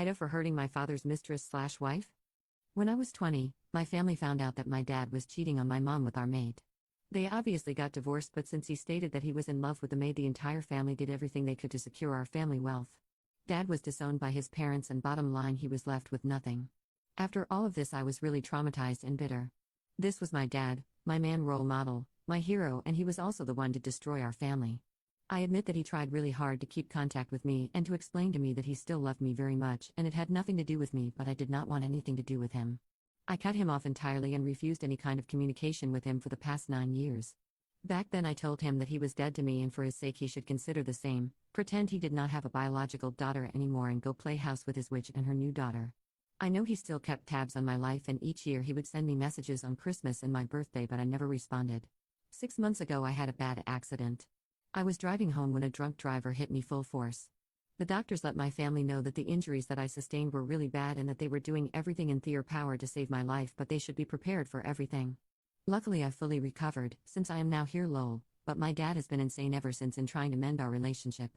Ida for hurting my father's mistress/wife? When I was 20, my family found out that my dad was cheating on my mom with our maid. They obviously got divorced, but since he stated that he was in love with the maid, the entire family did everything they could to secure our family wealth. Dad was disowned by his parents, and bottom line, he was left with nothing. After all of this, I was really traumatized and bitter. This was my dad, my man role model, my hero, and he was also the one to destroy our family. I admit that he tried really hard to keep contact with me and to explain to me that he still loved me very much and it had nothing to do with me, but I did not want anything to do with him. I cut him off entirely and refused any kind of communication with him for the past 9 years. Back then I told him that he was dead to me and for his sake he should consider the same, pretend he did not have a biological daughter anymore and go play house with his witch and her new daughter. I know he still kept tabs on my life and each year he would send me messages on Christmas and my birthday, but I never responded. 6 months ago I had a bad accident. I was driving home when a drunk driver hit me full force. The doctors let my family know that the injuries that I sustained were really bad and that they were doing everything in their power to save my life, but they should be prepared for everything. Luckily I fully recovered, since I am now here lol, but my dad has been insane ever since in trying to mend our relationship.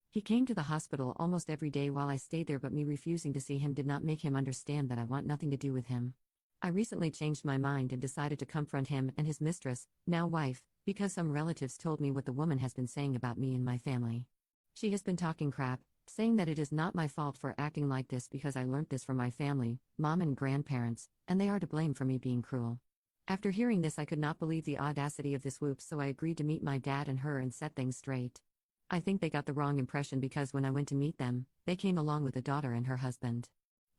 He came to the hospital almost every day while I stayed there, but me refusing to see him did not make him understand that I want nothing to do with him. I recently changed my mind and decided to confront him and his mistress, now wife, because some relatives told me what the woman has been saying about me and my family. She has been talking crap, saying that it is not my fault for acting like this because I learnt this from my family, mom and grandparents, and they are to blame for me being cruel. After hearing this I could not believe the audacity of this whoop, so I agreed to meet my dad and her and set things straight. I think they got the wrong impression because when I went to meet them, they came along with a daughter and her husband.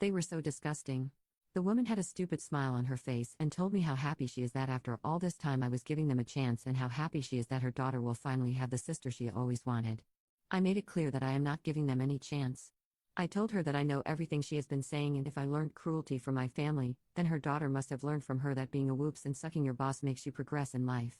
They were so disgusting. The woman had a stupid smile on her face and told me how happy she is that after all this time I was giving them a chance, and how happy she is that her daughter will finally have the sister she always wanted. I made it clear that I am not giving them any chance. I told her that I know everything she has been saying, and if I learned cruelty from my family, then her daughter must have learned from her that being a whoops and sucking your boss makes you progress in life.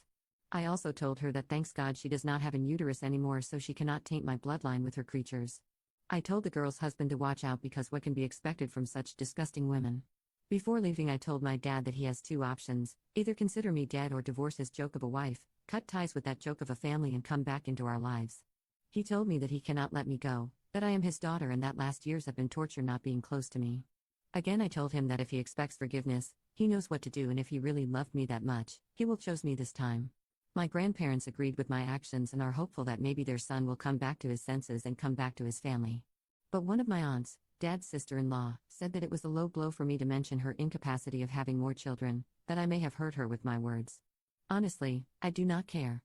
I also told her that thanks God she does not have an uterus anymore, so she cannot taint my bloodline with her creatures. I told the girl's husband to watch out because what can be expected from such disgusting women. Before leaving I told my dad that he has 2 options, either consider me dead or divorce his joke of a wife, cut ties with that joke of a family and come back into our lives. He told me that he cannot let me go, that I am his daughter and that last years have been torture not being close to me. Again I told him that if he expects forgiveness, he knows what to do, and if he really loved me that much, he will choose me this time. My grandparents agreed with my actions and are hopeful that maybe their son will come back to his senses and come back to his family. But one of my aunts, Dad's sister-in-law, said that it was a low blow for me to mention her incapacity of having more children, that I may have hurt her with my words. Honestly, I do not care.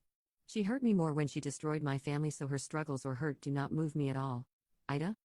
She hurt me more when she destroyed my family, so her struggles or hurt do not move me at all. Ida?